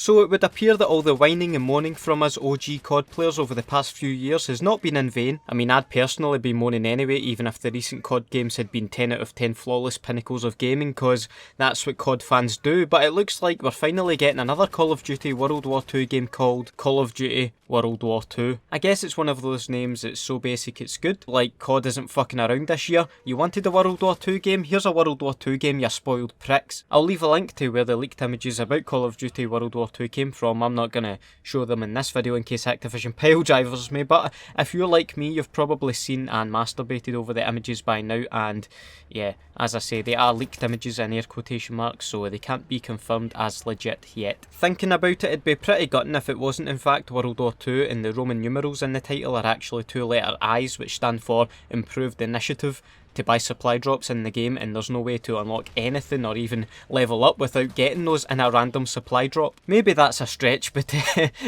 So it would appear that all the whining and moaning from us OG COD players over the past few years has not been in vain. I mean, I'd personally be moaning anyway, even if the recent COD games had been 10 out of 10 flawless pinnacles of gaming, cause that's what COD fans do, but it looks like we're finally getting another Call of Duty World War II game called Call of Duty World War II. I guess it's one of those names that's so basic it's good, like COD isn't fucking around this year. You wanted a World War II game? Here's a World War II game, you spoiled pricks. I'll leave a link to where the leaked images about Call of Duty World War II came from. I'm not gonna show them in this video in case Activision pile drivers me, but if you're like me, you've probably seen and masturbated over the images by now, and yeah, as I say, they are leaked images in air quotation marks, so they can't be confirmed as legit yet. Thinking about it, it'd be pretty gutting if it wasn't in fact World War II and the Roman numerals in the title are actually two letter I's, which stand for Improved Initiative, to buy supply drops in the game, and there's no way to unlock anything or even level up without getting those in a random supply drop. Maybe that's a stretch, but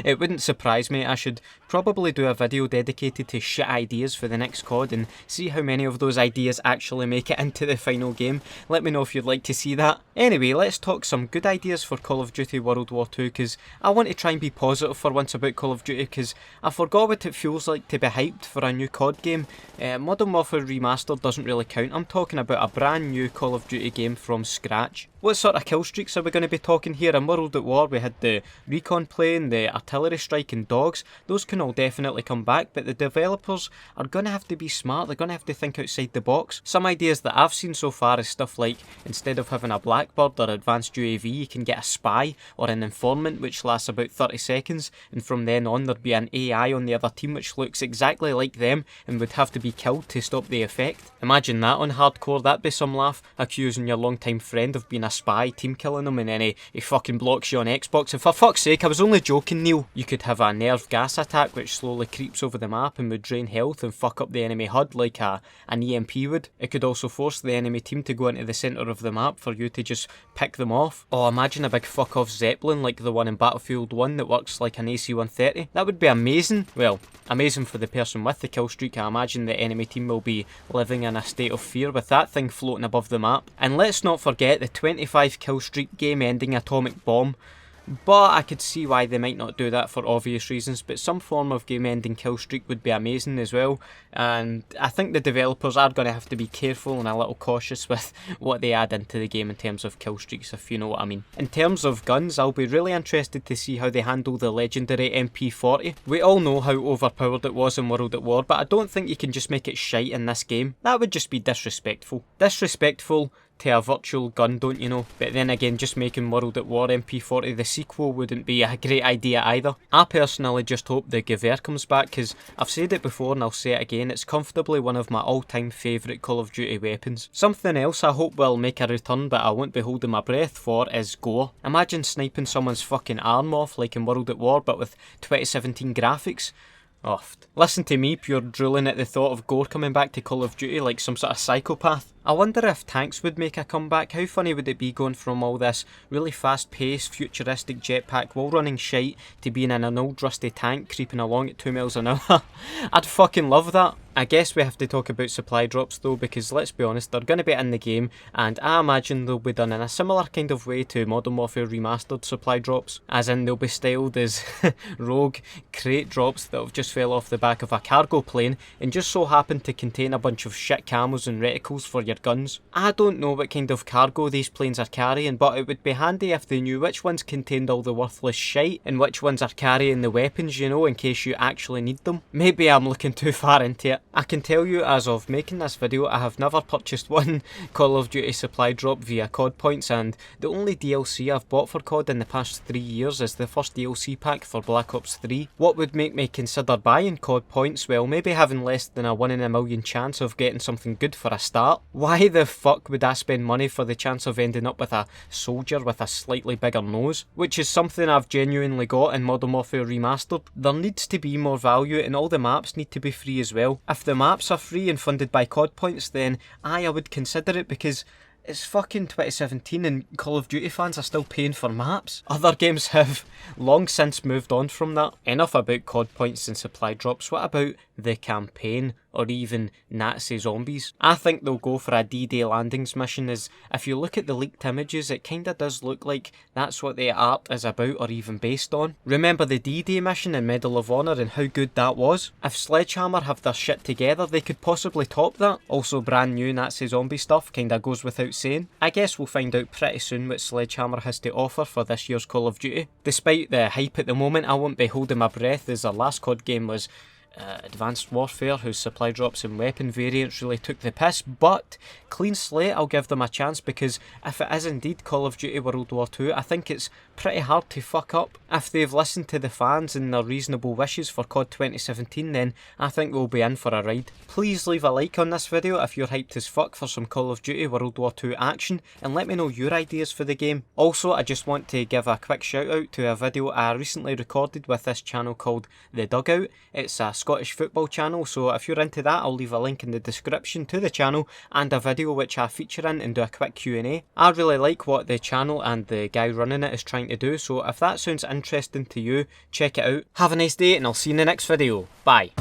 it wouldn't surprise me. I should probably do a video dedicated to shit ideas for the next COD and see how many of those ideas actually make it into the final game. Let me know if you'd like to see that. Anyway, let's talk some good ideas for Call of Duty World War II, because I want to try and be positive for once about Call of Duty, because I forgot what it feels like to be hyped for a new COD game. Modern Warfare Remastered doesn't really count. I'm talking about a brand new Call of Duty game from scratch. What sort of kill streaks are we going to be talking here? In World at War we had the recon plane, the artillery strike and dogs. Those can all definitely come back, but the developers are going to have to be smart. They're going to have to think outside the box. Some ideas that I've seen so far is stuff like, instead of having a Blackbird or advanced UAV, you can get a spy or an informant which lasts about 30 seconds, and from then on there'd be an AI on the other team which looks exactly like them and would have to be killed to stop the effect. Imagine that on hardcore, that'd be some laugh, accusing your long-time friend of being a spy, team killing him, and then he fucking blocks you on Xbox. And for fuck's sake, I was only joking, Neil. You could have a nerve gas attack which slowly creeps over the map and would drain health and fuck up the enemy HUD like an EMP would. It could also force the enemy team to go into the centre of the map for you to just pick them off. Oh, imagine a big fuck off Zeppelin like the one in Battlefield 1 that works like an AC-130. That would be amazing. Well, amazing for the person with the kill streak. I imagine the enemy team will be living in a state of fear with that thing floating above the map. And let's not forget the 25 kill streak game ending atomic bomb. But I could see why they might not do that for obvious reasons, but some form of game ending kill streak would be amazing as well, and I think the developers are going to have to be careful and a little cautious with what they add into the game in terms of kill streaks, if you know what I mean. In terms of guns, I'll be really interested to see how they handle the legendary MP40. We all know how overpowered it was in World at War, but I don't think you can just make it shite in this game. That would just be disrespectful. Disrespectful to a virtual gun, don't you know? But then again, just making World at War MP40 the sequel wouldn't be a great idea either. I personally just hope the Gewehr comes back, because I've said it before and I'll say it again, it's comfortably one of my all-time favourite Call of Duty weapons. Something else I hope will make a return but I won't be holding my breath for is gore. Imagine sniping someone's fucking arm off like in World at War but with 2017 graphics. Oft. Listen to me, pure drooling at the thought of gore coming back to Call of Duty like some sort of psychopath. I wonder if tanks would make a comeback. How funny would it be going from all this really fast-paced, futuristic jetpack wall-running shite to being in an old rusty tank creeping along at 2 miles an hour? I'd fucking love that. I guess we have to talk about supply drops though, because let's be honest, they're going to be in the game, and I imagine they'll be done in a similar kind of way to Modern Warfare Remastered supply drops, as in they'll be styled as rogue crate drops that have just fell off the back of a cargo plane and just so happen to contain a bunch of shit camos and reticles for your guns. I don't know what kind of cargo these planes are carrying, but it would be handy if they knew which ones contained all the worthless shite and which ones are carrying the weapons, you know, in case you actually need them. Maybe I'm looking too far into it. I can tell you, as of making this video, I have never purchased one Call of Duty supply drop via COD points, and the only DLC I've bought for COD in the past 3 years is the first DLC pack for Black Ops 3. What would make me consider buying COD points? Well, maybe having less than a 1 in a million chance of getting something good for a start. Why the fuck would I spend money for the chance of ending up with a soldier with a slightly bigger nose? Which is something I've genuinely got in Modern Warfare Remastered. There needs to be more value, and all the maps need to be free as well. If the maps are free and funded by COD points, then I would consider it, because it's fucking 2017 and Call of Duty fans are still paying for maps. Other games have long since moved on from that. Enough about COD points and supply drops, what about the campaign, or even Nazi zombies? I think they'll go for a D-Day landings mission, as if you look at the leaked images it kinda does look like that's what the art is about or even based on. Remember the D-Day mission in Medal of Honor and how good that was? If Sledgehammer have their shit together they could possibly top that. Also brand new Nazi zombie stuff kinda goes without saying. I guess we'll find out pretty soon what Sledgehammer has to offer for this year's Call of Duty. Despite the hype at the moment, I won't be holding my breath, as our last COD game was Advanced Warfare, whose supply drops and weapon variants really took the piss, but clean slate, I'll give them a chance, because if it is indeed Call of Duty World War II, I think it's pretty hard to fuck up. If they've listened to the fans and their reasonable wishes for COD 2017, then I think we'll be in for a ride. Please leave a like on this video if you're hyped as fuck for some Call of Duty World War II action, and let me know your ideas for the game. Also, I just want to give a quick shout out to a video I recently recorded with this channel called The Dugout. It's a Scottish football channel, so if you're into that I'll leave a link in the description to the channel and a video which I feature in and do a quick Q&A. I really like what the channel and the guy running it is trying to do, so if that sounds interesting to you, check it out. Have a nice day and I'll see you in the next video. Bye.